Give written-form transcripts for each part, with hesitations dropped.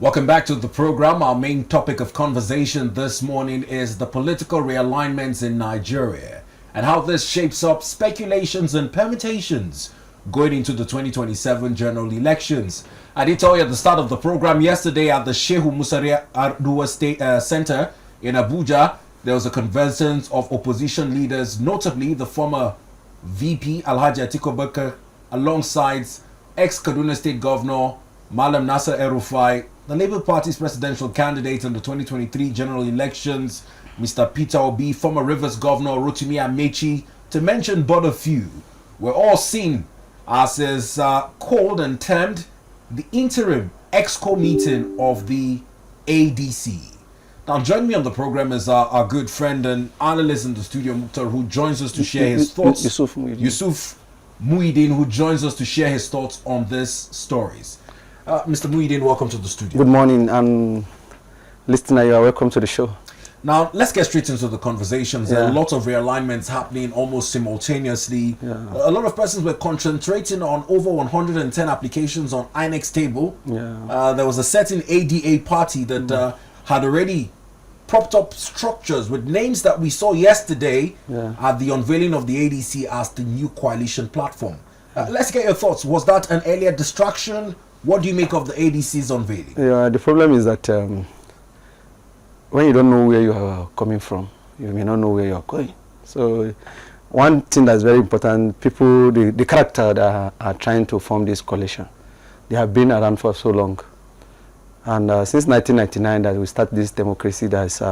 Welcome back to the program. Our main topic of conversation this morning is the political realignments in Nigeria and how this shapes up speculations and permutations going into the 2027 general elections. I did tell you at the start of the program yesterday at the Shehu Musari Arduwa State Center in Abuja, there was a convergence of opposition leaders, notably the former VP Alhaji Atiku Abubakar alongside ex-Kaduna State Governor Malam Nasser El-Rufai, the Labour Party's presidential candidate in the 2023 general elections, Mr. Peter Obi, former Rivers Governor Rotimi Amechi, to mention but a few, were all seen as is called and termed the interim EXCO meeting of the ADC. Now, joining me on the program is our good friend and analyst in the studio, Mukhtar, who joins us to share his thoughts. Yusuf Muyideen. Yusuf Muyideen, who joins us to share his thoughts on these stories. Mr. Muyideen, welcome to the studio. Good morning, and listener, you are welcome to the show. Now, let's get straight into the conversations. There are a lot of realignments happening almost simultaneously. A lot of persons were concentrating on over 110 applications on INEC's table. There was a certain ADA party that had already propped up structures with names that we saw yesterday at the unveiling of the ADC as the new coalition platform. Let's get your thoughts. Was that an earlier distraction? What do you make of the ADC's unveiling? Yeah, the problem is that when you don't know where you are coming from, you may not know where you are going. So one thing that's very important, people, the character that are trying to form this coalition, they have been around for so long. And since 1999 that we start this democracy that's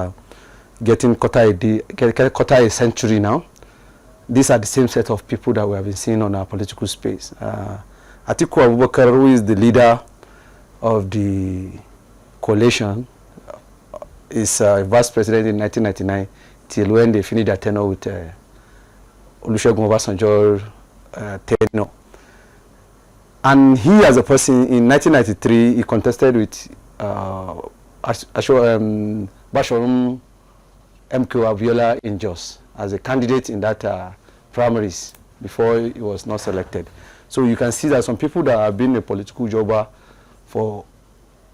getting quarter a century now, these are the same set of people that we have been seeing on our political space. Atiku Abubakar, who is the leader of the coalition, is vice president in 1999 till when they finished their tenure with Olusegun Obasanjo tenure. And he, as a person, in 1993, he contested with Basharum MK Abiola in Jos as a candidate in that primaries before he was not selected. So you can see that some people that have been a political jobber for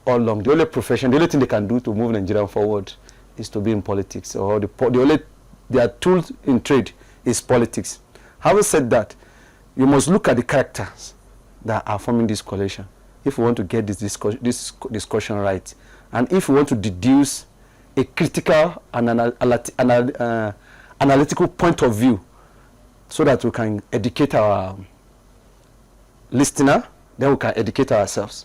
all along, the only profession, the only thing they can do to move Nigeria forward is to be in politics. Or their tool in trade is politics. Having said that, you must look at the characters that are forming this coalition if we want to get this discussion right, and if we want to deduce a critical and analytical point of view so that we can educate our listener, then we can educate ourselves.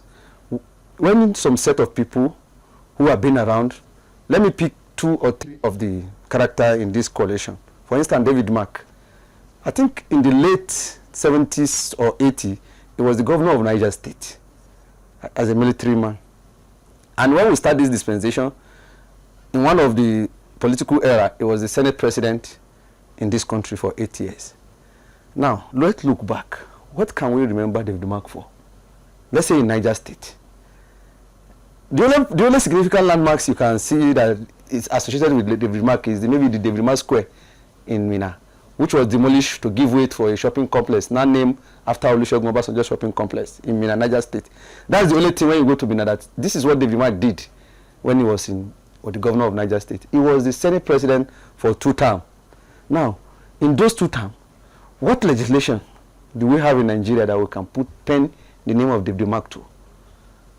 When some set of people who have been around, let me pick 2 or 3 of the character in this coalition. For instance, David Mark. I think in the late 70s or 80s, he was the governor of Niger State as a military man. And when we start this dispensation, in one of the political era, he was the Senate president in this country for 8 years. Now, let's look back. What can we remember David Mark for? Let's say in Niger State. The only significant landmarks you can see that is associated with David Mark is maybe the David Mark Square in Minna, which was demolished to give way for a shopping complex, now named after Olusegun Obasanjo shopping complex in Minna, Niger State. That's the only thing when you go to Minna that this is what David Mark did when he was the governor of Niger State. He was the Senate president for 2 terms. Now, in those 2 terms, what legislation do we have in Nigeria that we can pen the name of David Mark to?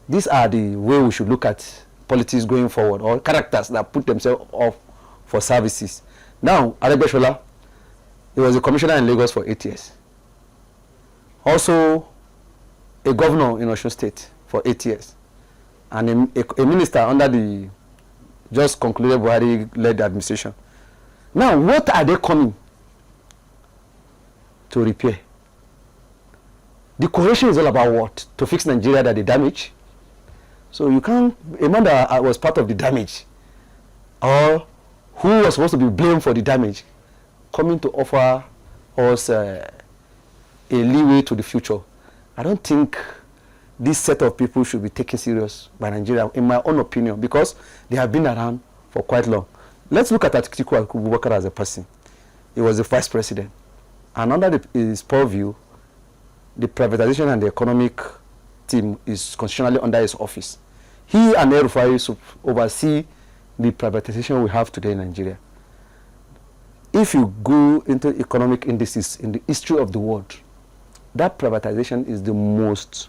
These are the way we should look at politics going forward, or characters that put themselves off for services. Now, Aregbesola, he was a commissioner in Lagos for 8 years. Also, a governor in Osun State for 8 years. And a minister under the just concluded Buhari-led administration. Now, what are they coming to repair? The coalition is all about what? To fix Nigeria that they damage. So you can't, a man that was part of the damage, or who was supposed to be blamed for the damage, coming to offer us a leeway to the future. I don't think this set of people should be taken serious by Nigeria, in my own opinion, because they have been around for quite long. Let's look at Atiku Abubakar as a person. He was the vice president. And under his purview, the privatization and the economic team is constitutionally under his office. He and El-Rufai oversee the privatization we have today in Nigeria. If you go into economic indices in the history of the world, that privatization is the most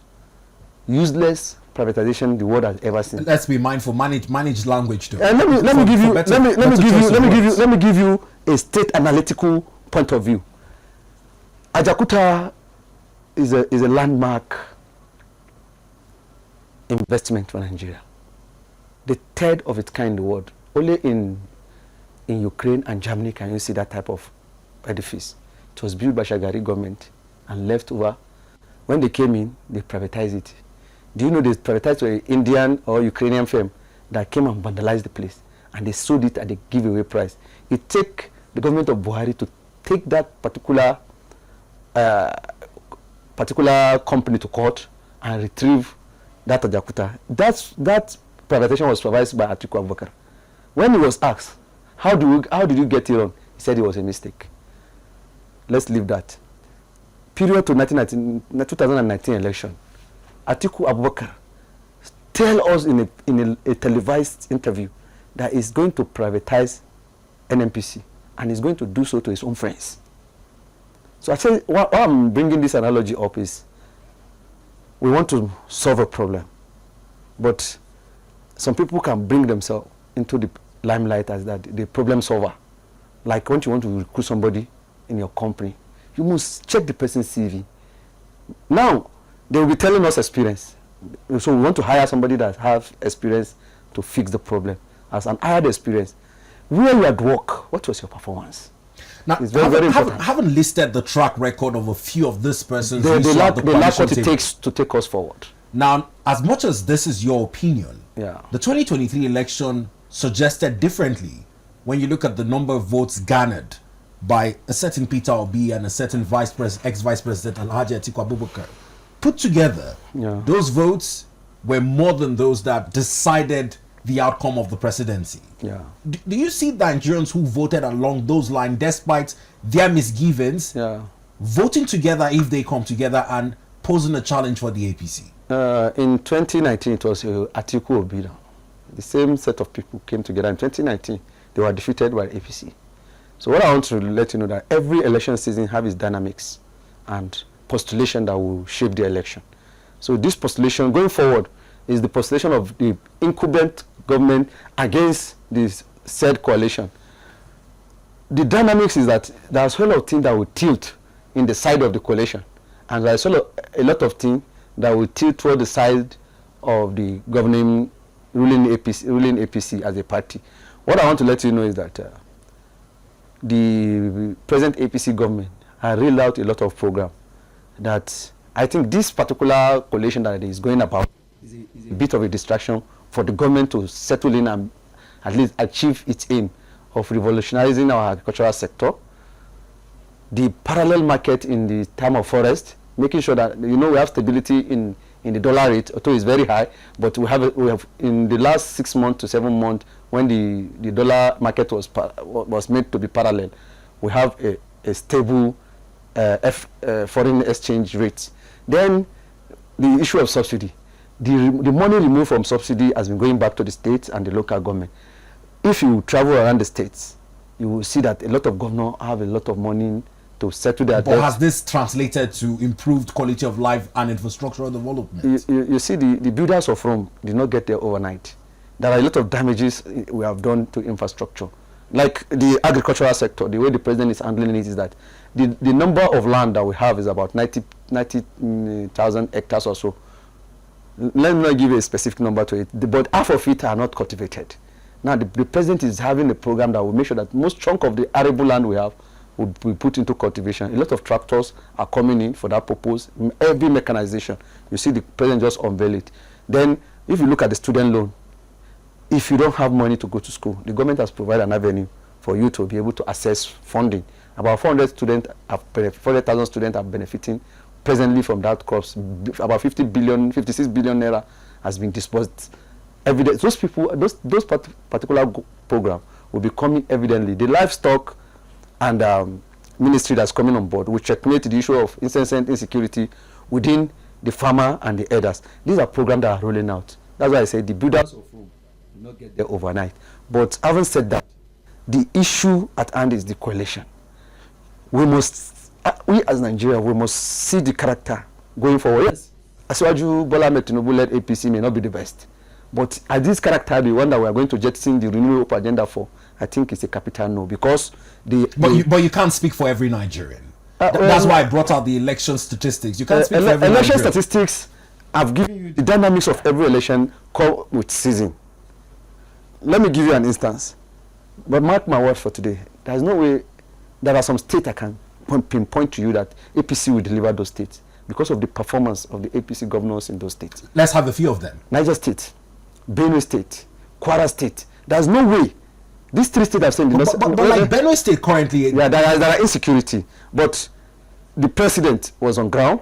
useless privatization the world has ever seen. Let's be mindful. Manage language too. Let me give you a state analytical point of view. Ajakuta is a landmark investment for Nigeria. The third of its kind in the world. Only in Ukraine and Germany can you see that type of edifice. It was built by Shagari government and left over. When they came in, they privatized it. Do you know they privatized to an Indian or Ukrainian firm that came and vandalized the place, and they sold it at a giveaway price? It took the government of Buhari to take that particular company to court and retrieve that Ajakuta. That privatization was supervised by Atiku Abubakar. When he was asked, how did you get it wrong? He said it was a mistake. Let's leave that. Period to 2019 election, Atiku Abubakar tell us in a televised interview that he's going to privatize NNPC, and he's going to do so to his own friends. So I say, why I'm bringing this analogy up is, we want to solve a problem, but some people can bring themselves into the limelight as that the problem solver. Like when you want to recruit somebody in your company, you must check the person's CV. Now, they will be telling us experience. So we want to hire somebody that has experience to fix the problem. As an hired experience, where you at work, what was your performance? Now, it's very important. Haven't listed the track record of a few of these persons. They lack what it takes to take us forward. Now, as much as this is your opinion, yeah, the 2023 election suggested differently when you look at the number of votes garnered by a certain Peter Obi and a certain ex-vice president Alhaji Atiku Abubakar. Put together, yeah, those votes were more than those that decided the outcome of the presidency. Yeah. Do you see Nigerians who voted along those lines, despite their misgivings, yeah, voting together if they come together and posing a challenge for the APC? In 2019, it was Atiku Obi. The same set of people came together in 2019. They were defeated by APC. So what I want to let you know that every election season have its dynamics and postulation that will shape the election. So this postulation going forward is the postulation of the incumbent government against this said coalition. The dynamics is that there's a lot of things that will tilt in the side of the coalition, and there's a lot of things that will tilt toward the side of the ruling APC as a party. What I want to let you know is that the present APC government has rolled out a lot of programs that I think this particular coalition that is going about is a bit of a distraction for the government to settle in and at least achieve its aim of revolutionizing our agricultural sector, the parallel market in the time of forest, making sure that we have stability in the dollar rate, although it's very high, but we have in the last 6 months to 7 months when the dollar market was made to be parallel, we have a stable foreign exchange rate. Then the issue of subsidy, the money removed from subsidy has been going back to the states and the local government. If you travel around the states, you will see that a lot of governors have a lot of money to settle their debts. But has this translated to improved quality of life and infrastructural development? You see, the builders of Rome did not get there overnight. There are a lot of damages we have done to infrastructure. Like the agricultural sector, the way the president is handling it is that the number of land that we have is about 90,000 hectares or so. Let me not give a specific number to it, but half of it are not cultivated. Now the president is having a program that will make sure that most chunk of the arable land we have will be put into cultivation. A lot of tractors are coming in for that purpose. Every mechanization, you see the president just unveil it. Then if you look at the student loan, if you don't have money to go to school, the government has provided an avenue for you to be able to access funding. About 400,000 students are benefiting presently from that crops. About 56 billion naira has been disbursed. Those people, those particular program will be coming evidently. The livestock and ministry that's coming on board will checkmate the issue of incessant insecurity within the farmer and the herders. These are programs that are rolling out. That's why I say the builders of Rome will not get there overnight. But having said that, the issue at hand is the coalition. We must, we as Nigeria, we must see the character going forward. Yes, Asiwaju Bola Ahmed Tinubu-led APC may not be the best, but as this character, the one that we are going to jettison the renewal agenda for, I think it's a capital no, because but you can't speak for every Nigerian. That's why I brought out the election statistics. You can't speak for every election Nigerian. statistics. I've given you the dynamics of every election come with season. Let me give you an instance. But mark my word for today, there's no way. There are some states I can pinpoint to you that APC will deliver those states because of the performance of the APC governors in those states. Let's have a few of them. Niger State, Benue State, Kwara State. There's no way. These three states I've said. But like Benue State currently... Yeah, there are insecurity. But the president was on ground.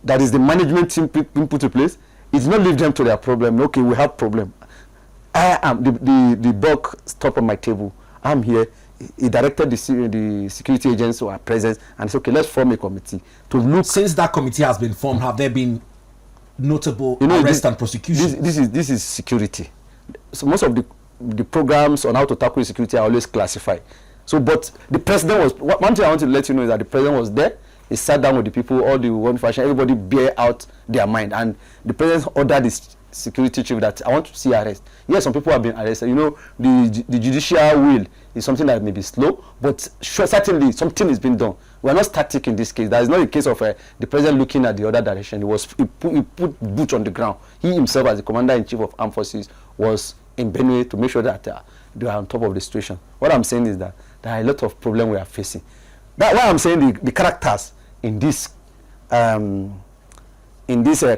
That is the management team being put in place. It did not leave them to their problem. Okay, we have problem. I am the buck top on my table. I'm here. He directed the security agents who are present and said, okay, let's form a committee to look. Since that committee has been formed, have there been notable arrests and prosecutions? This is security. So most of the programs on how to tackle security are always classified. So, but the president was, one thing I want to let you know is that the president was there. He sat down with the people, all the one fashion, everybody bear out their mind. And the president ordered this security chief that I want to see arrest. Yes, some people have been arrested. You know, the judicial will is something that may be slow, but sure, certainly something is being done. We are not static in this case. That is not a case of the president looking at the other direction. He put boots on the ground. He himself, as the commander-in-chief of armed forces, was in Benue to make sure that they are on top of the situation. What I'm saying is that there are a lot of problems we are facing. That's why I'm saying the characters in this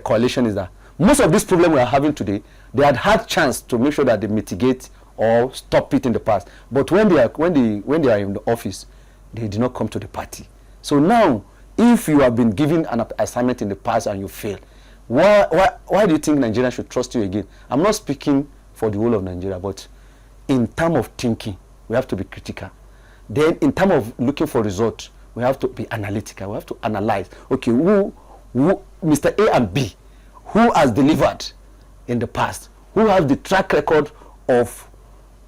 coalition is that most of these problems we are having today, they had chance to make sure that they mitigate or stop it in the past. But when they are in the office, they did not come to the party. So now, if you have been given an assignment in the past and you fail, why do you think Nigeria should trust you again? I'm not speaking for the whole of Nigeria, but in terms of thinking, we have to be critical. Then in terms of looking for results, we have to be analytical. We have to analyze. Okay, who Mr. A and B, who has delivered in the past? Who has the track record of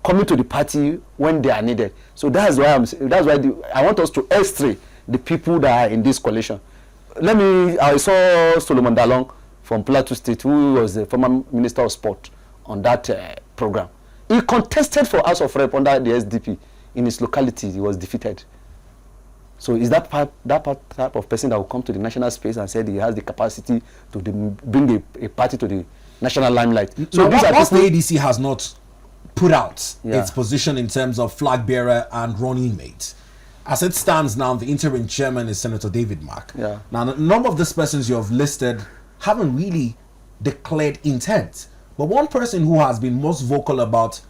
coming to the party when they are needed? So that's why I want us to x-ray the people that are in this coalition. I saw Solomon Dalong from Plateau State, who was the former Minister of Sport on that program. He contested for House of Rep under the SDP. In his locality, he was defeated. So is that type of person that will come to the national space and say he has the capacity to bring a party to the national limelight? So whilst the ADC has not put out its position in terms of flag bearer and running mate, as it stands now, the interim chairman is Senator David Mark. Yeah. Now, none of these persons you have listed haven't really declared intent. But one person who has been most vocal about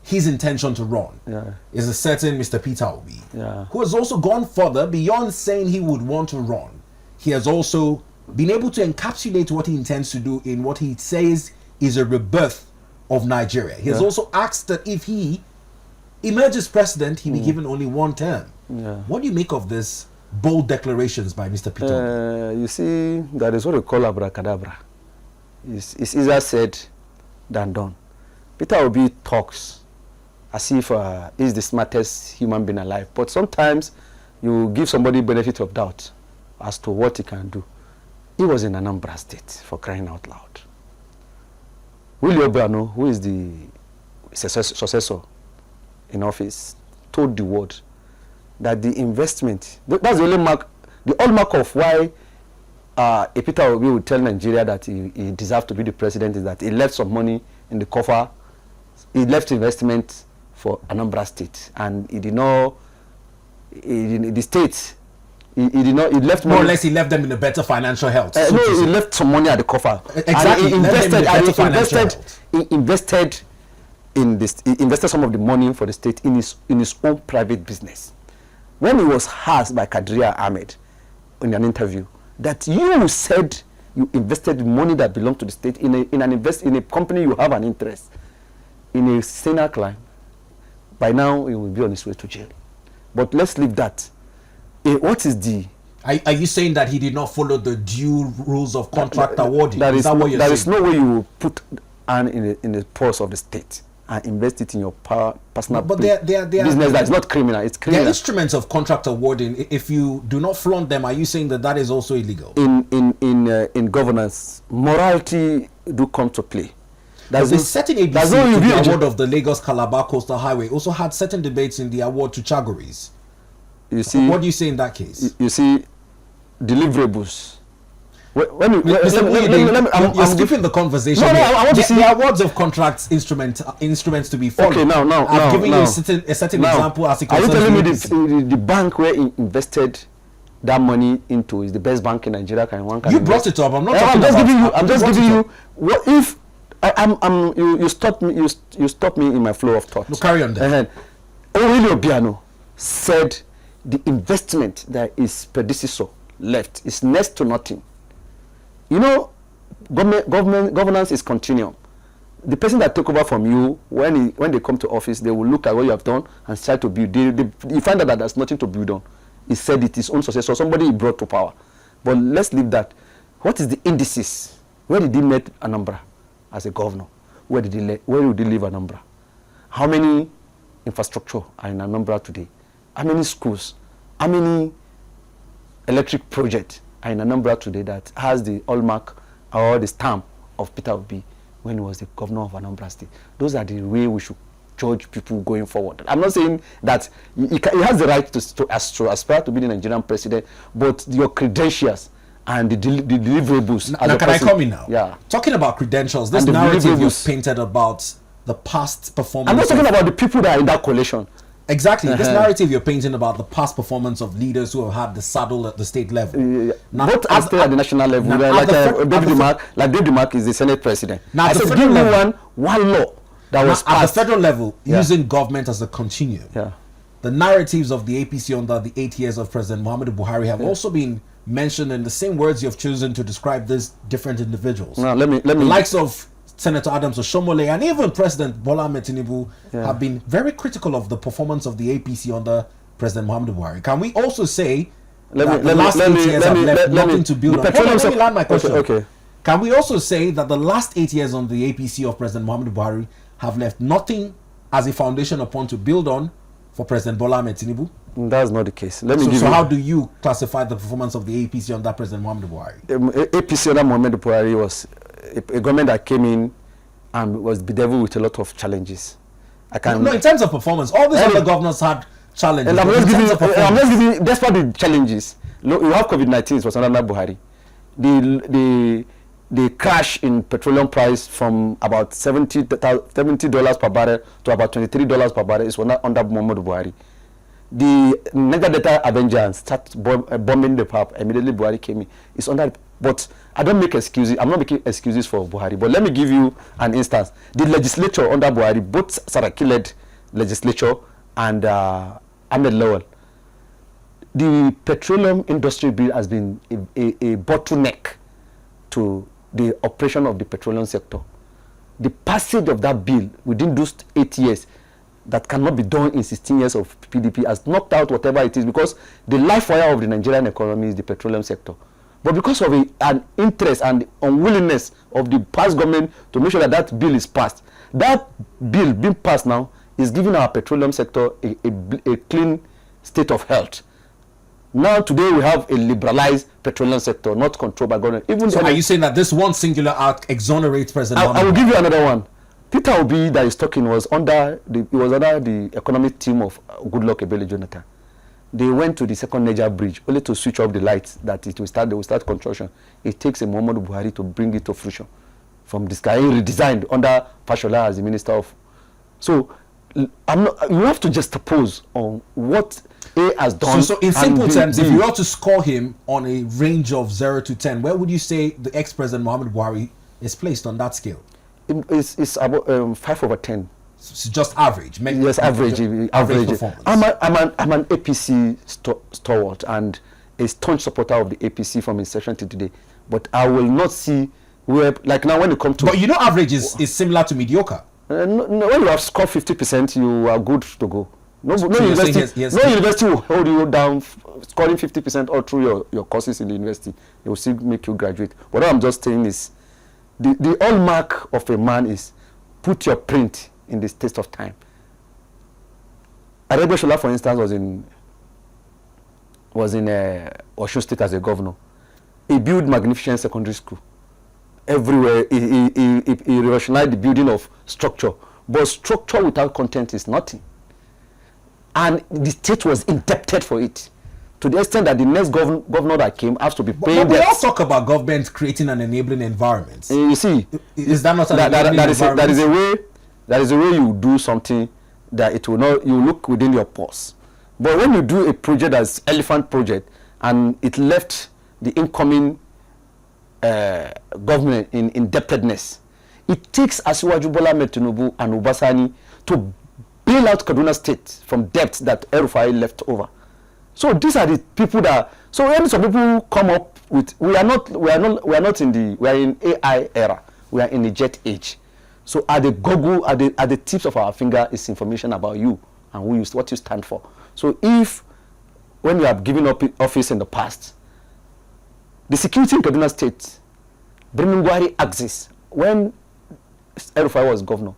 his intention to run is a certain Mr. Peter Obi, who has also gone further beyond saying he would want to run. He has also been able to encapsulate what he intends to do in what he says is a rebirth of Nigeria. He has also asked that if he emerges president, he be given only one term. What do you make of this bold declarations by Mr. Peter Obi? You see, that is what we call abracadabra. It's easier said than done. Peter Obi talks as if he's the smartest human being alive. But sometimes you give somebody benefit of doubt as to what he can do. He was in Anambra State, for crying out loud. Willie Obiano, who is the successor in office, told the world that the investment, that's the only mark, the hallmark of why Peter Obi would tell Nigeria that he deserves to be the president is that he left some money in the coffer. He left investment for Anambra State, and he did not. The state, he did not. He left money. More or less, he left them in a better financial health. No, he left some money at the coffer. Exactly. And he invested in this. He invested some of the money for the state in his own private business. When he was asked by Kadria Ahmed in an interview that you said you invested money that belonged to the state in a company you have an interest in a sinner crime, by now he will be on his way to jail. But let's leave that. What is the... Are you saying that he did not follow the due rules of contract awarding? Is that what you're saying? There is no way you put earn in the purse of the state and invest it in your personal business that's not criminal. It's criminal. They're instruments of contract awarding. If you do not flaunt them, are you saying that is also illegal? In governance, morality do come to play. There's a certain ABC to the award of the Lagos Calabar Coastal Highway also had certain debates in the award to Chagoris. You see, what do you say in that case? You see, deliverables. You're skipping the conversation. No, I want to see the awards of contracts instruments to be followed. Okay, I've given you a certain example as it concerns. Are you telling me the the bank where he invested that money into is the best bank in Nigeria? You brought it up. I'm not talking about. I'm just giving you. What if you stopped me? You stopped me in my flow of thought. No, carry on then. Aurelio Biano said the investment that his predecessor left is next to nothing. You know, governance is continuum. The person that take over from you, when they come to office, they will look at what you have done and try to build. You find out that there's nothing to build on. He said it his own successor, somebody he brought to power. But let's leave that. What is the indices? Where did he meet Anambra as a governor? Where did he leave Anambra? How many infrastructure are in Anambra today? How many schools? How many electric projects are in Anambra today that has the hallmark or the stamp of Peter Obi when he was the governor of Anambra State? Those are the way we should judge people going forward. I'm not saying that he has the right to aspire to be the Nigerian president, but your credentials and the deliverables. Now, can I come in now? Yeah. Talking about credentials, this narrative you've painted about the past performance. I'm not talking about the people that are in that coalition. Exactly. This narrative you're painting about the past performance of leaders who have had the saddle at the state level. Now, not at the national level. David Mark is the Senate president. Now, I said, give me one law that was passed. At the federal level, using government as a continuum. Yeah. The narratives of the APC under the 8 years of President Muhammadu Buhari have also been mentioned in the same words you've chosen to describe these different individuals. Now, let me. The likes of Senator Adams Oshomole and even President Bola Ahmed Tinubu have been very critical of the performance of the APC under President Muhammadu Buhari. Can we also say that the last 8 years have left nothing to build on? Let me land my question. Okay. Can we also say that the last 8 years on the APC of President Muhammadu Buhari have left nothing as a foundation upon to build on for President Bola Ahmed Tinubu? That's not the case. So how do you classify the performance of the APC under President Muhammadu Buhari? APC under Muhammadu Buhari was a government that came in and was bedeviled with a lot of challenges. No, in terms of performance, all these other governors had challenges. And I'm just giving, despite the challenges, you have COVID-19, it was under Buhari. The crash in petroleum price from about $70 per barrel to about $23 per barrel is under Muhammadu Buhari. The Niger Delta Avengers start bombing the pub. Immediately Buhari came in. It's under. But I don't make excuses. I'm not making excuses for Buhari. But let me give you an instance. The legislature under Buhari, both Saraki-led legislature and Ahmed Lawal, the petroleum industry bill has been a bottleneck to the operation of the petroleum sector. The passage of that bill within those 8 years that cannot be done in 16 years of PDP has knocked out whatever it is, because the life wire of the Nigerian economy is the petroleum sector. But because of an interest and unwillingness of the past government to make sure that bill is passed, that bill being passed now is giving our petroleum sector a clean state of health. Now today we have a liberalized petroleum sector, not controlled by government. So are you saying that this one singular act exonerates President Muhammadu? I will give you another one. Peter Obi that is talking was under the economic team of Goodluck Ebele Jonathan. They went to the second Niger bridge only to switch off the lights that they will start construction. It takes a Muhammadu Buhari to bring it to fruition. From this guy redesigned under Fashola as the minister of. So you have to just oppose on what A has done. So in simple terms, if you were to score him on a range of 0 to 10, where would you say the ex-president Muhammadu Buhari is placed on that scale? It's about 5/10. It's just average. Yes, average performance. I'm an APC stalwart and a staunch supporter of the APC from inception to today. But I will not see where, like now when you come to. But you know, average is similar to mediocre. No, when you have scored 50%, you are good to go. No university will hold you down scoring 50% all through your courses in the university. They will still make you graduate. What I'm just saying is, the hallmark of a man is put your print in the test of time. Aregbesola, for instance, was in Osun State as a governor. He built magnificent secondary school. Everywhere, he revolutionized the building of structure. But structure without content is nothing. And the state was indebted for it, to the extent that the next governor that came has to be paying. But we all talk about government creating an enabling environment. You see, is that not an enabling environment? That is a way you do something that it will not, you look within your purse. But when you do a project that's elephant project and it left the incoming government in indebtedness, it takes Asiwaju Bola Ahmed Tinubu and Obasani to bail out Kaduna State from debts that El-Rufai left over. So these are the people that. So when some people come up with, we are in AI era. We are in the jet age. So at the at the tips of our finger is information about you and who you, what you stand for. So if when you have given up office in the past, the security in Kaduna State, Birmingham axis, when El-Rufai was governor,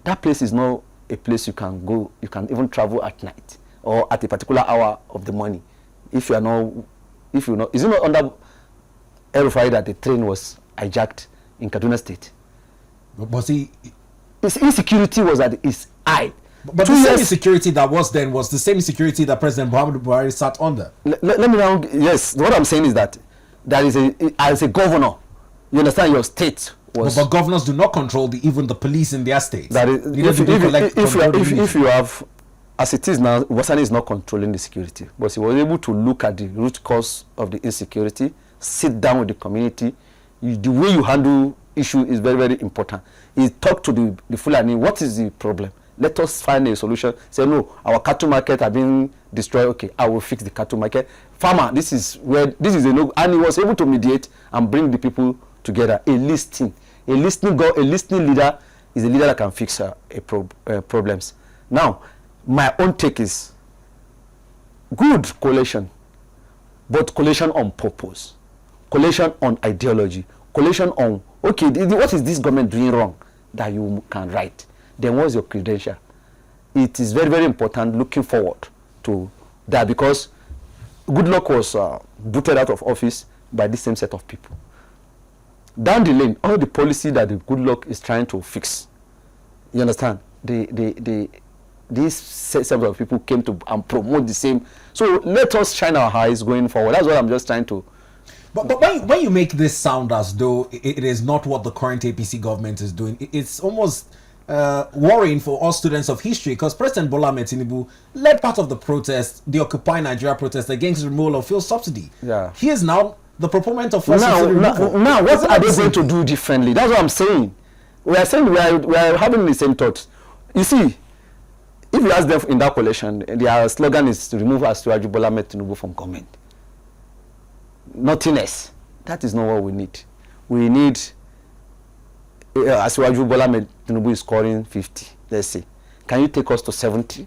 that place is not a place you can go. You can even travel at night or at a particular hour of the morning. Is it not under El-Rufai that the train was hijacked in Kaduna State? But see, his insecurity was at its eye. But the same insecurity that was then was the same insecurity that President Muhammadu Buhari sat under. Let me now. Yes, what I'm saying is that there is as a governor, you understand, your state was. But governors do not control even the police in their states. That is, if you have, as it is now, Wasani is not controlling the security, but he was able to look at the root cause of the insecurity, sit down with the community. The way you handle issue is very, very important. He talked to the Fulani. What is the problem? Let us find a solution. Say, no, our cattle market have been destroyed. Okay, I will fix the cattle market. Farmer, this is a no. And he was able to mediate and bring the people together. A listening leader is a leader that can fix problems. Now, my own take is good coalition, but coalition on purpose, coalition on ideology, coalition on, okay, what is this government doing wrong that you can write? Then what's your credential? It is very, very important looking forward to that, because Goodluck was booted out of office by the same set of people. Down the lane, all the policy that the Goodluck is trying to fix, you understand? These set of people came to and promote the same. So let us shine our eyes going forward. That's what I'm just trying to. But when you make this sound as though it is not what the current APC government is doing, it's almost worrying for all students of history, because President Bola Ahmed Tinubu led part of the protest, the Occupy Nigeria protest against the removal of fuel subsidy. Yeah. He is now the proponent of fuel subsidy removal. Now, what are they going to do differently? That's what I'm saying. We are saying we are having the same thoughts. You see, if you ask them in that coalition, their slogan is to remove Asiwaju Bola Ahmed Tinubu from government. Nothing else. That is not what we need. We need Asiwaju Bola Ahmed Tinubu is scoring 50, let's say. Can you take us to 70?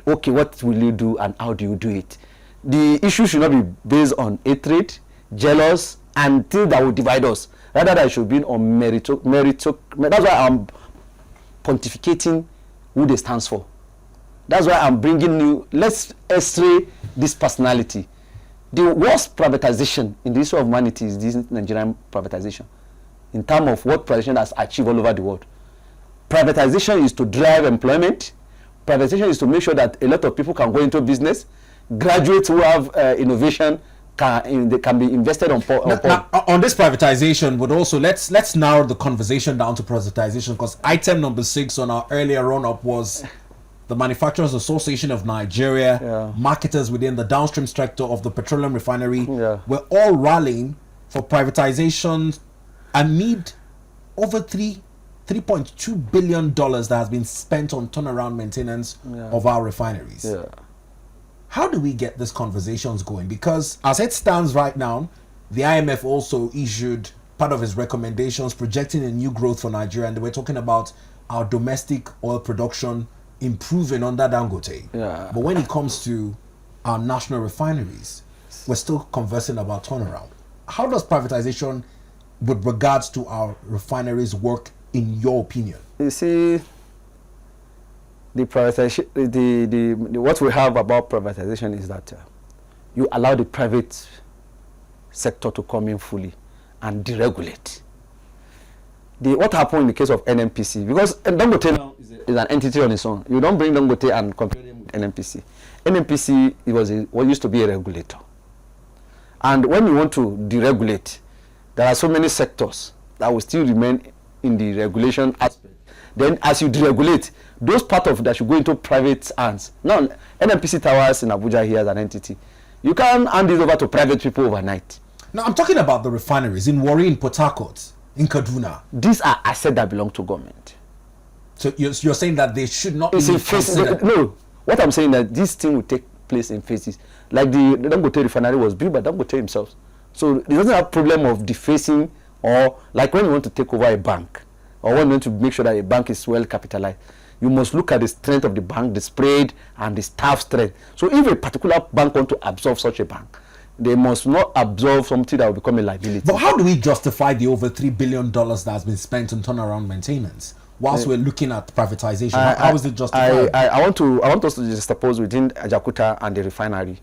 Okay, what will you do and how do you do it? The issue should not be based on hatred, jealous, and things that will divide us. Rather, that it should be on merit. That's why I'm pontificating who they stands for. That's why I'm bringing you. Let's x-ray this personality. The worst privatization in the history of humanity is this Nigerian privatization. In terms of what privatization has achieved all over the world. Privatization is to drive employment. Privatization is to make sure that a lot of people can go into business. Graduates who have innovation can be invested on. Now, on this privatization, but also let's narrow the conversation down to privatization, because item number 6 on our earlier run-up was the Manufacturers Association of Nigeria, marketers within the downstream sector of the petroleum refinery, were all rallying for privatization amid over $3.2 billion that has been spent on turnaround maintenance of our refineries. Yeah. How do we get these conversations going? Because as it stands right now, the IMF also issued part of its recommendations projecting a new growth for Nigeria, and they were talking about our domestic oil production improving under Dangote. Yeah. But when it comes to our national refineries, we're still conversing about turnaround. How does privatization with regards to our refineries work, in your opinion? You see, the privatization, the what we have about privatization is that you allow the private sector to come in fully and deregulate. What happened in the case of NNPC, because Dangote now is an entity on its own. You don't bring Dangote and compare him with NNPC. NNPC what used to be a regulator. And when you want to deregulate, there are so many sectors that will still remain in the regulation aspect. Then as you deregulate, those part of that should go into private hands. Now, NNPC Towers in Abuja here as an entity, you can't hand it over to private people overnight. Now, I'm talking about the refineries in Warri, in Port Harcourt, in Kaduna. These are assets that belong to government. So you're saying that they should not be considered? No, what I'm saying is that this thing will take place in phases. Like the Dangote refinery was built by Dangote himself. So it doesn't have problem of defacing, or like when you want to take over a bank, or when you want to make sure that a bank is well capitalized, you must look at the strength of the bank, the spread, and the staff strength. So if a particular bank wants to absorb such a bank, they must not absorb something that will become a liability. But how do we justify the over $3 billion that has been spent on turnaround maintenance whilst we're looking at privatization? How is it justified? I want us to juxtapose within Ajaokuta and the refinery.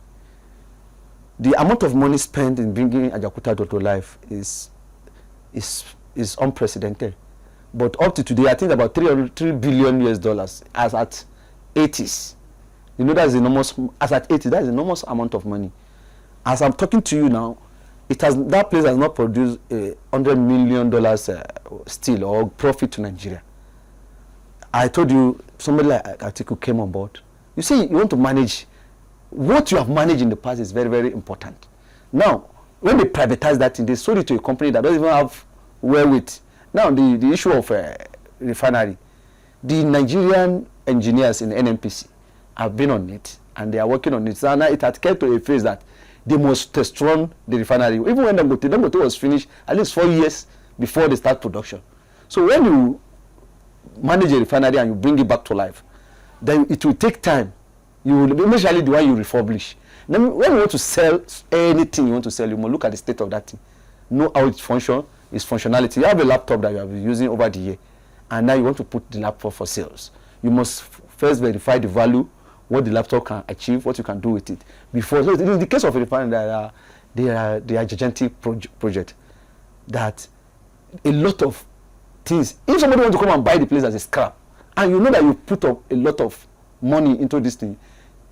The amount of money spent in bringing Ajaokuta to life is unprecedented. But up to today, I think about $3 billion US as at 80s. You know, that's enormous. As at 80, that's an enormous amount of money. As I'm talking to you now, that place has not produced $100 million still or profit to Nigeria. I told you, somebody like Atiku came on board. You see, you want to manage. What you have managed in the past is very, very important. Now, when they privatize that thing, they sold it to a company that doesn't even have wherewith. Now, the issue of refinery, the Nigerian engineers in NNPC have been on it, and they are working on it. So now it has come to a phase that they must test run the refinery. Even when Dangote was finished, at least 4 years before they start production. So when you manage a refinery and you bring it back to life, then it will take time. You will initially the one you refurbish. Then when you want to sell anything you want to sell, you must look at the state of that thing, know how it functions, its functionality. You have a laptop that you have been using over the year, and now you want to put the laptop for sales. You must first verify the value, what the laptop can achieve, what you can do with it. Before, so in the case of a refinery, they are gigantic project that a lot of things. If somebody wants to come and buy the place as a scrap, and you know that you put up a lot of money into this thing,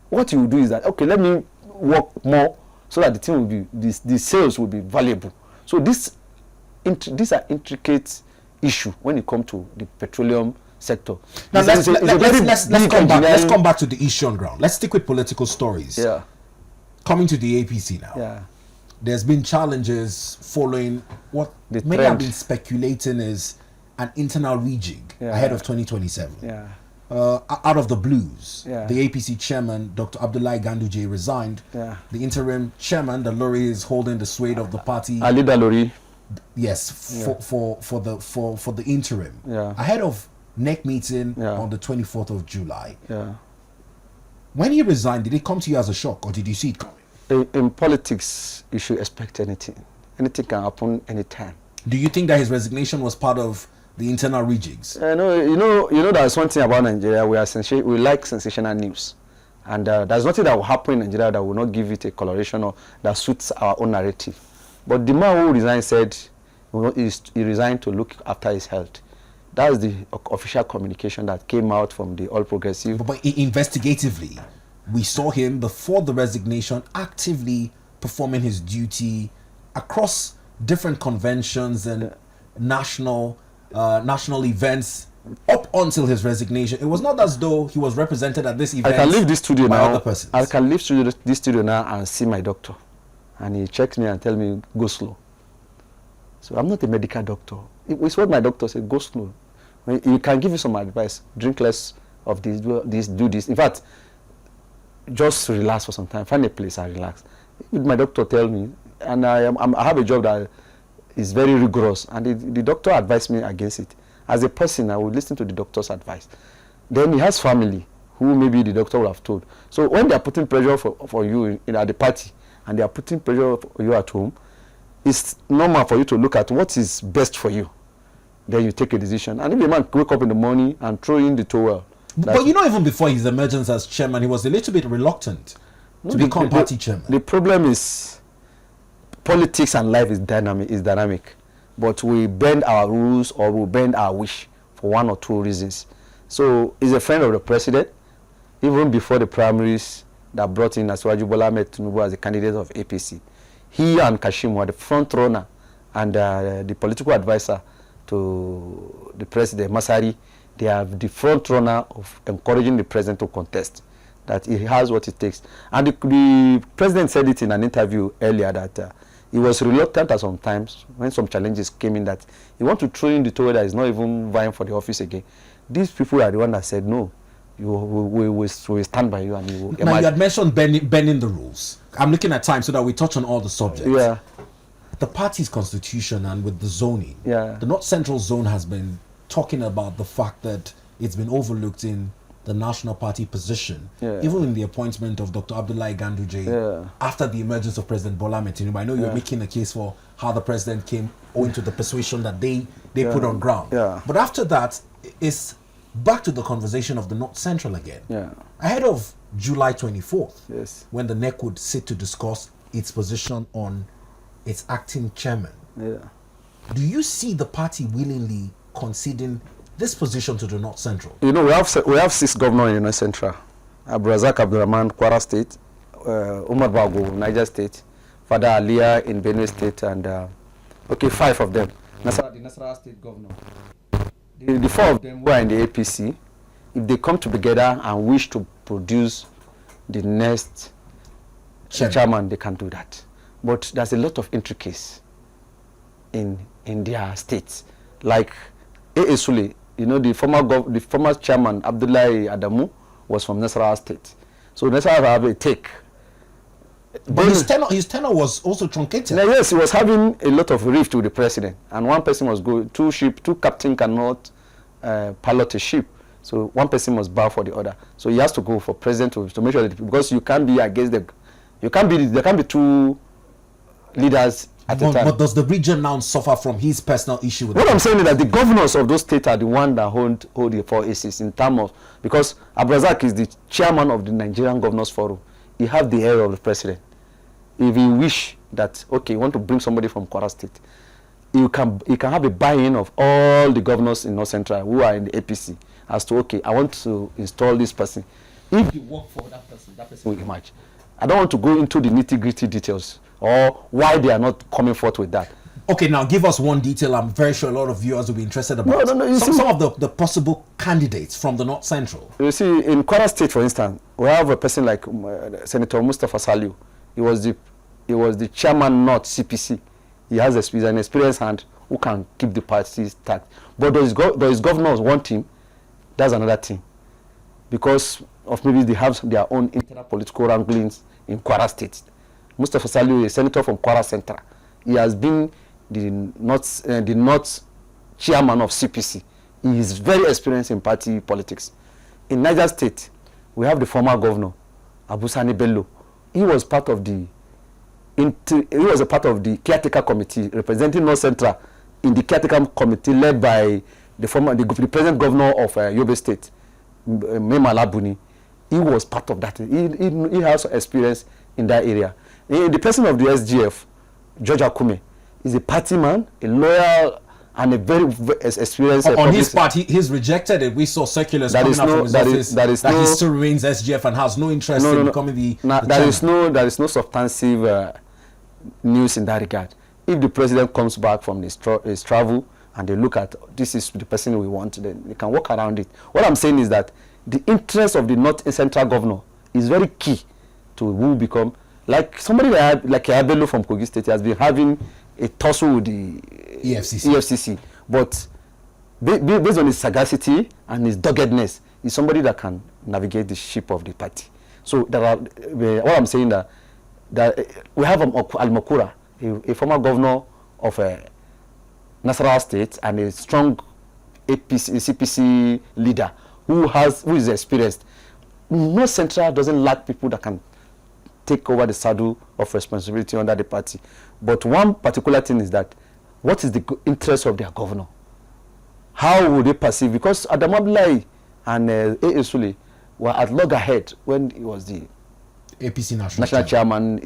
what you do is that, okay, let me work more so that the thing will be, the sales will be valuable. So these are intricate issue when it comes to the petroleum sector. Now let's come back to the issue on ground. Let's stick with political stories. Yeah. Coming to the APC now. Yeah. There's been challenges following what many have been speculating is an internal rejig ahead of 2027. Yeah. Out of the blues, Yeah. the APC chairman, Dr. Abdullahi Ganduje, resigned. Yeah. The interim chairman, the Lori, is holding the sway of the party. Ali Dalori. Yes, for the interim. Yeah. Ahead of NEC meeting Yeah. on the 24th of July. Yeah. When he resigned, did it come to you as a shock, or did you see it coming? In politics, you should expect anything. Anything can happen anytime. Do you think that his resignation was part of the internal rejigs? No, you know there's one thing about Nigeria. We like sensational news, and there's nothing that will happen in Nigeria that will not give it a coloration or that suits our own narrative. But the man who resigned said he resigned to look after his health. That's the official communication that came out from the All Progressive. But investigatively, we saw him before the resignation actively performing his duty across different conventions and national events up until his resignation. It was not as though he was represented at this event. I can leave this studio by now. Other persons. I can leave this studio now and see my doctor, and he checks me and tells me go slow. So I'm not a medical doctor. It's what my doctor said, go slow. He can give you some advice. Drink less of this, do this. In fact, just relax for some time. Find a place and relax. My doctor tell me, and I have a job that is very rigorous, and the doctor advised me against it. As a person, I would listen to the doctor's advice. Then he has family who maybe the doctor would have told. So when they are putting pressure for you at the party, and they are putting pressure for you at home, it's normal for you to look at what is best for you. Then you take a decision. And if a man wake up in the morning and throw in the towel. But you know, even before his emergence as chairman, he was a little bit reluctant to become party chairman. The problem is politics and life is dynamic. But we bend our rules or we bend our wish for one or two reasons. So he's a friend of the president. Even before the primaries that brought in Asiwaju Bola Ahmed Tinubu as the candidate of APC, he and Kashim were the front runner and the political advisor to the president, Masari. They are the front runner of encouraging the president to contest, that he has what it takes. And the president said it in an interview earlier that he was reluctant at some times when some challenges came in that he want to throw in the towel that is not even vying for the office again. These people are the one that said no. We stand by you and you will. Now you had mentioned bending the rules. I'm looking at time so that we touch on all the subjects. Yeah. The party's constitution and with the zoning. Yeah. The North Central Zone has been talking about the fact that it's been overlooked in the national party position, even in the appointment of Dr. Abdullahi Ganduje after the emergence of President Bola Ahmed Tinubu. I know you're making a case for how the president came owing to the persuasion that they put on ground. But after that, it's back to the conversation of the North Central again. Ahead of July 24th, when the NEC would sit to discuss its position on its acting chairman. Do you see the party willingly conceding this position to the North Central? You know, we have 6 governors in the North Central. Abrazak Abdurrahman, Kwara State, Umar Bago, Niger State, Father Aliyah in Benue State, and 5 of them. The Nasarawa State governor. The 4 of them who are in the APC, if they come together and wish to produce the next chairman, they can do that. But there's a lot of intricacies in their states. Like A.A. Sule, you know, the former chairman, Abdullahi Adamu, was from Nasarawa State. So Nasarawa have a take. But his tenure was also truncated. Yes, he was having a lot of rift with the president. And one person was going, two captains cannot pilot a ship. So one person must bow for the other. So he has to go for president to make sure that, because you can't be against them. There can't be 2 leaders at a time. But does the region now suffer from his personal issue with what I'm saying is that the governors of those states are the ones that hold the 4 aces in terms of, because Abrazak is the chairman of the Nigerian Governors Forum. He has the ear of the president. If he wish that, okay, you want to bring somebody from Kwara State, you can have a buy-in of all the governors in North Central who are in the APC as to, okay, I want to install this person. If you work for that person will emerge. I don't want to go into the nitty-gritty details or why they are not coming forth with that. Okay, now give us one detail I'm very sure a lot of viewers will be interested about. No. Some of the possible candidates from the North Central. You see, in Kwara State, for instance, we have a person like Senator Mustafa Saliu. He was the chairman, not CPC. He's an experienced hand who can keep the party tagged. But does governors want him? That's another thing. Because of maybe they have their own internal political wranglings in Kwara State. Mustafa Saliu is a senator from Kwara Central. He has been the North chairman of CPC. He is very experienced in party politics. In Niger State, we have the former governor, Abu Sani Bello. He was part of the caretaker committee representing North Central in the caretaker committee led by the present governor of Yobe State, Mema Labuni. He was part of that. He has experience in that area. The person of the SGF, George Akume, is a party man, a lawyer, and a very experienced. On his part, he's rejected it. We saw circulars coming out from his office that he still remains SGF and has no interest in becoming the chairman. There is no substantive news in that regard. If the president comes back from his travel and they look at this is the person we want, then they can work around it. What I'm saying is that the interest of the North Central governor is very key to who become, like somebody like Abelo from Kogi State has been having a tussle with the EFCC. But based on his sagacity and his doggedness, he's somebody that can navigate the ship of the party. So there are, what I'm saying that we have Al-Makura, a former governor of Nasarawa State and a strong CPC leader who is experienced. North Central doesn't lack people that can take over the saddle of responsibility under the party. But one particular thing is that, what is the interest of their governor? How would they perceive? Because Adam Abdullahi and A.A. Sule were at loggerhead when he was the APC national chairman.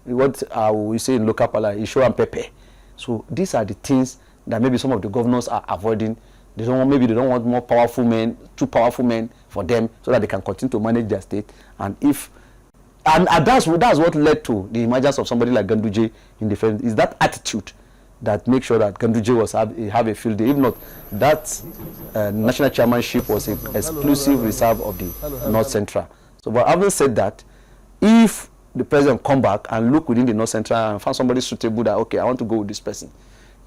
What we say in local parlance, Isho and Pepe. So these are the things that maybe some of the governors are avoiding. Maybe they don't want more powerful men, too powerful men for them, so that they can continue to manage their state. And that's what led to the emergence of somebody like Ganduje in defense. Is that attitude that makes sure that Ganduje have a field day. If not, that national chairmanship was an exclusive reserve of the North Central. So, but having said that, if the president come back and look within the North Central and find somebody suitable that, okay, I want to go with this person,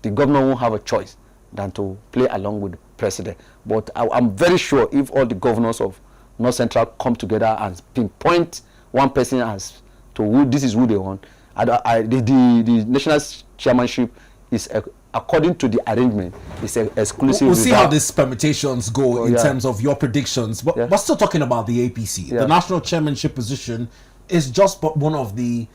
the governor won't have a choice than to play along with the president. But I'm very sure if all the governors of North Central come together and pinpoint one person as to who this is who they want, the national chairmanship is according to the arrangement, it's exclusive. We'll see how these permutations go in terms of your predictions. But we're still talking about the APC. The national chairmanship position is just one of the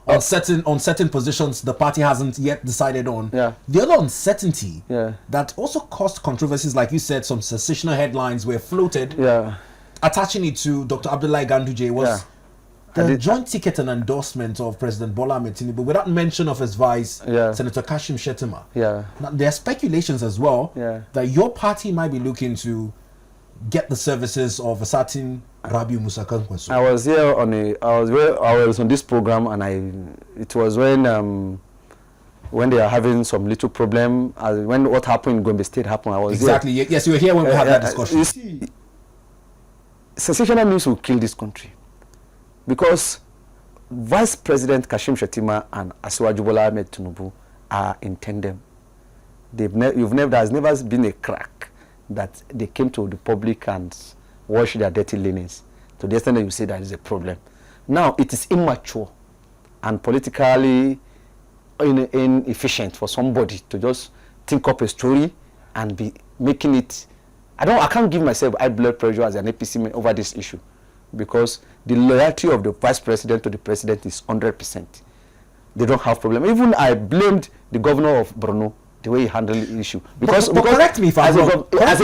uncertain positions the party hasn't yet decided on. The other uncertainty that also caused controversies, like you said, some sensational headlines were floated attaching it to Dr. Abdullahi Ganduje was the joint ticket and endorsement of President Bola Ahmed Tinubu without mention of his vice, Senator Kashim Shettima. Now, there are speculations as well that your party might be looking to get the services of a certain Rabiu Musa Kwankwaso. I was here I was on this program, and it was when they are having some little problem, when what happened in Gombe State happened. I was there. Yes, you were here when we had that discussion. You see, sensational news will kill this country, because Vice President Kashim Shettima and Asiwaju Bola Ahmed Tinubu are in tandem. There has never been a crack that they came to the public and washed their dirty linens to the extent that you say that is a problem. Now, it is immature and politically inefficient for somebody to just think up a story and be making it. I can't give myself high blood pressure as an APC man over this issue, because the loyalty of the vice president to the president is 100%. They don't have problem. Even I blamed the governor of Borno the way he handled the issue. Because correct me if I'm wrong. As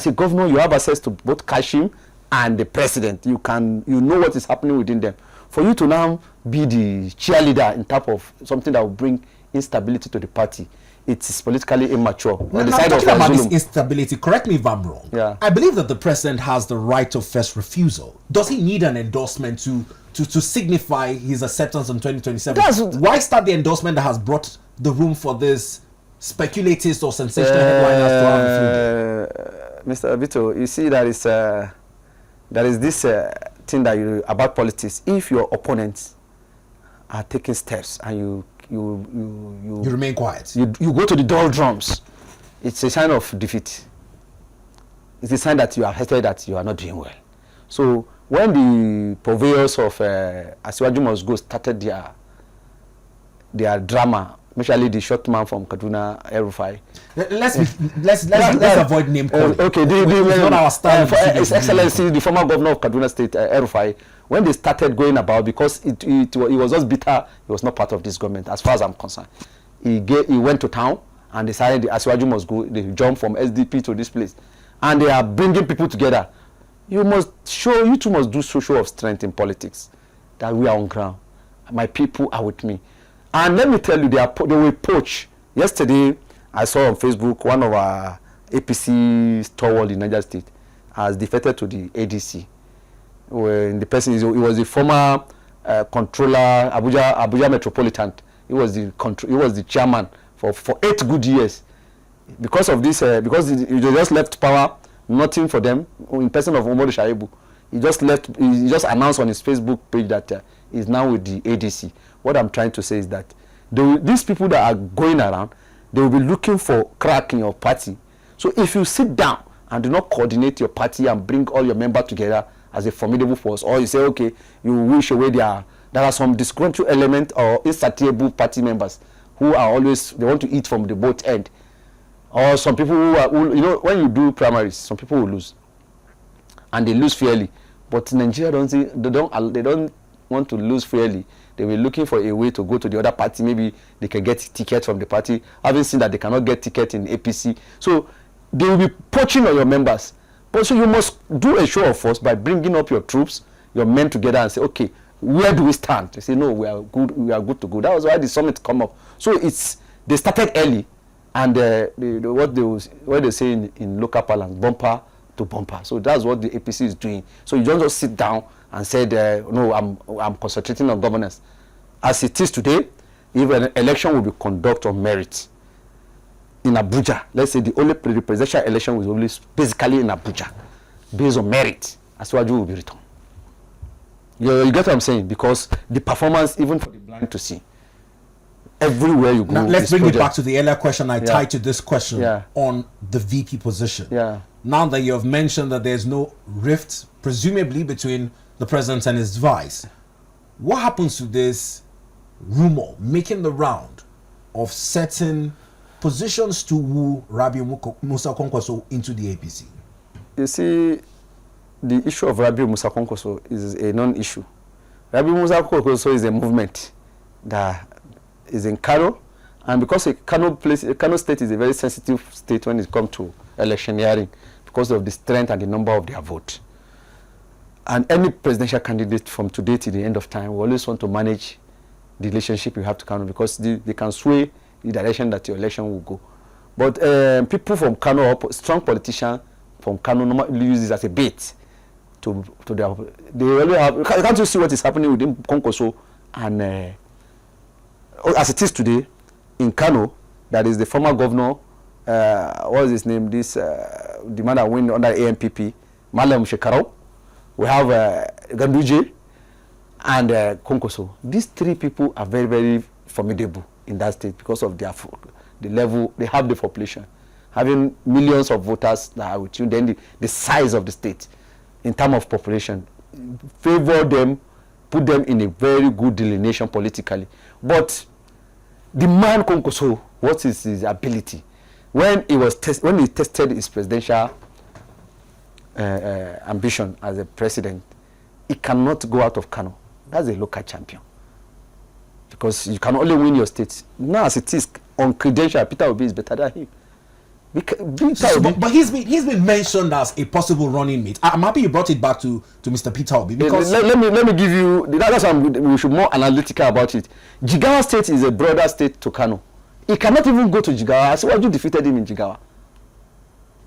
a governor, you have access to both Kashim and the president. You know what is happening within them. For you to now be the cheerleader in type of something that will bring instability to the party, it is politically immature. Talking about this instability, correct me if I'm wrong. I believe that the president has the right of first refusal. Does he need an endorsement to signify his acceptance in 2027? Why start the endorsement that has brought the room for this speculators or sensational headliners to have a few days? Mr. Vito, you see there is this thing that about politics. If your opponents are taking steps and you remain quiet, you go to the doldrums, it's a sign of defeat. It's a sign that you are hated, that you are not doing well. So when the purveyors of Asiwaju Must Go started their drama, especially the short man from Kaduna, El-Rufai. Let's avoid name calling. Okay, it's not our style. His Excellency, the former governor of Kaduna State, El-Rufai, when they started going about, because he was just bitter, he was not part of this government, as far as I'm concerned. He went to town and decided the Asiwaju Must Go. They jumped from SDP to this place, and they are bringing people together. You two must do show of strength in politics, that we are on ground. My people are with me. And let me tell you, they will poach. Yesterday, I saw on Facebook one of our APC stalwart in Niger State has defected to the ADC. When the person he was the former controller, Abuja Metropolitan. He was the chairman for 8 good years. Because of this, because he just left power, nothing for them. In person of Umaru Shaibu, he just announced on his Facebook page that he's now with the ADC. What I'm trying to say is that these people that are going around, they will be looking for crack in your party. So if you sit down and do not coordinate your party and bring all your members together as a formidable force, or you say, okay, you wish away there are some disgruntled element or insatiable party members who are always, they want to eat from the both end. Or some people who when you do primaries, some people will lose. And they lose fairly. But Nigeria they don't want to lose fairly. They were looking for a way to go to the other party. Maybe they can get ticket from the party, having seen that they cannot get ticket in APC. So they will be poaching on your members. But so you must do a show of force by bringing up your troops, your men together, and say, okay, where do we stand? They say, no, we are good to go. That was why the summit come up. So they started early, and what they say in local parlance, bumper to bumper. So that's what the APC is doing. So you don't just sit down and say, no, I'm concentrating on governance. As it is today, if an election will be conducted on merit in Abuja, let's say the presidential election was only basically in Abuja, based on merit, Asiwaju will be returned. You get what I'm saying? Because the performance, even for the blind to see, everywhere you go. Now, let's bring it back to the earlier question I tied to this question on the VP position. Yeah. Now that you have mentioned that there's no rift, presumably, between the president and his vice, what happens to this rumor making the round of certain positions to woo Rabiu Musa Kwankwaso into the APC? You see, the issue of Rabiu Musa Kwankwaso is a non-issue. Rabiu Musa Kwankwaso is a movement that is in Kano, and because Kano State is a very sensitive state when it comes to electioneering, because of the strength and the number of their vote. And any presidential candidate from today to the end of time will always want to manage the relationship you have to Kano, because they can sway the direction that your election will go. But people from Kano, strong politicians from Kano, normally use this as a bait to their. They already have. Can't you see what is happening within Kwankwaso? And as it is today in Kano, that is the former governor. What is his name? The man that went under ANPP, Malam Shekarau. We have Ganduje and Kwankwaso. These three people are very, very formidable in that state because of the level they have, the population, having millions of voters that are with you. Then the size of the state in terms of population favor them, put them in a very good delineation politically. But the man Kwankwaso, what is his ability? When he tested his presidential ambition as a president, he cannot go out of Kano. That's a local champion, because you can only win your state. Now, as it is on credential, Peter Obi is better than him. But he's been mentioned as a possible running mate. I'm happy you brought it back to Mr. Peter Obi, because let me give you. That's why we should be more analytical about it. Jigawa State is a broader state to Kano. He cannot even go to Jigawa. So why you defeated him in Jigawa?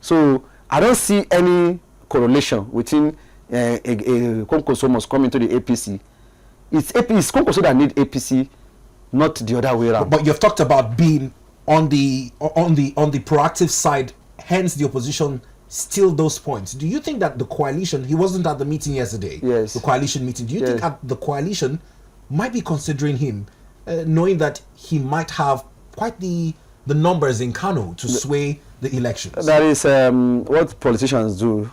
So I don't see any correlation between Kwankwaso must come into the APC. It's Kwankwaso that need APC, not the other way around. But you've talked about being on the proactive side, hence the opposition still those points. Do you think that the coalition, he wasn't at the meeting yesterday, yes, the coalition meeting, do you think that the coalition might be considering him, knowing that he might have quite the numbers in Kano to sway the elections? That is what politicians do.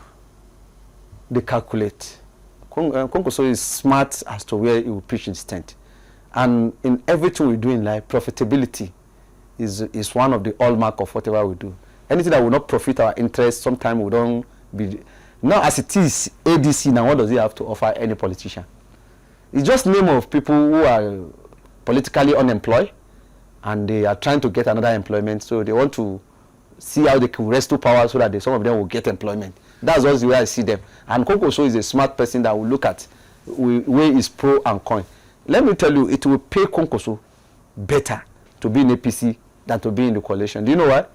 They calculate. Kwankwaso is smart as to where he will pitch his tent. And in everything we do in life, profitability is one of the hallmark of whatever we do. Anything that will not profit our interest, sometimes we don't be. Now, as it is, ADC, now what does it have to offer any politician? It's just name of people who are politically unemployed, and they are trying to get another employment, so they want to see how they can wrestle power so that some of them will get employment. That's just the way I see them. And Kwankwaso is a smart person that will look at where is pro and con. Let me tell you, it will pay Kwankwaso better to be in APC than to be in the coalition. Do you know why?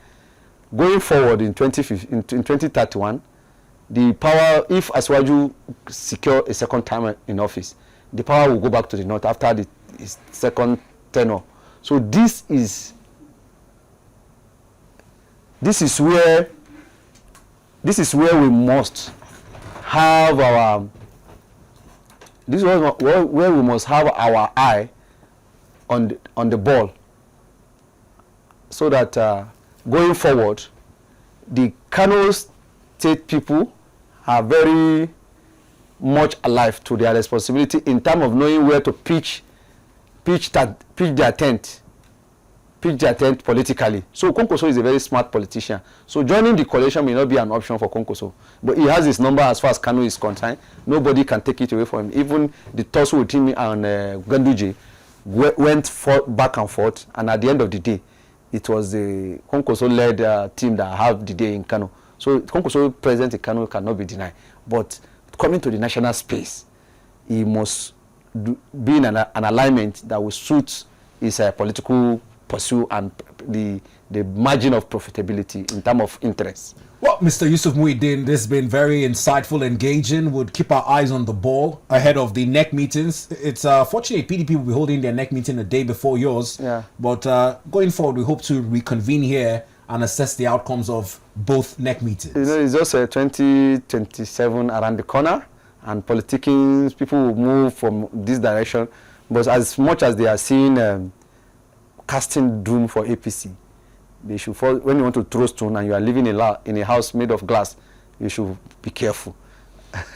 Going forward in 2031, the power, if Asiwaju secure a second time in office, the power will go back to the north after his second tenure. So this is where we must have our. This is where we must have our eye on the ball, so that going forward, the Kano State people are very much alive to their responsibility in terms of knowing where to pitch their tent pitch their tent politically. So Konkoso is a very smart politician. So joining the coalition may not be an option for Konkoso. But he has his number as far as Kano is concerned. Nobody can take it away from him. Even the tussle with him and Ganduje went back and forth. And at the end of the day, it was the Konkoso-led team that have the day in Kano. So Konkoso present in Kano cannot be denied. But coming to the national space, he must be in an alignment that will suit his political pursuit and the margin of profitability in terms of interest. Well, Mr. Yusuf Muyideen, this has been very insightful, engaging. We'll keep our eyes on the ball ahead of the NEC meetings. It's fortunate PDP will be holding their NEC meeting a day before yours. Yeah. But going forward, we hope to reconvene here and assess the outcomes of both NEC meetings. You know, it's just 2027 around the corner, and politicians, people will move from this direction. But as much as they are seeing casting doom for APC, when you want to throw stone and you are living in a house made of glass, you should be careful.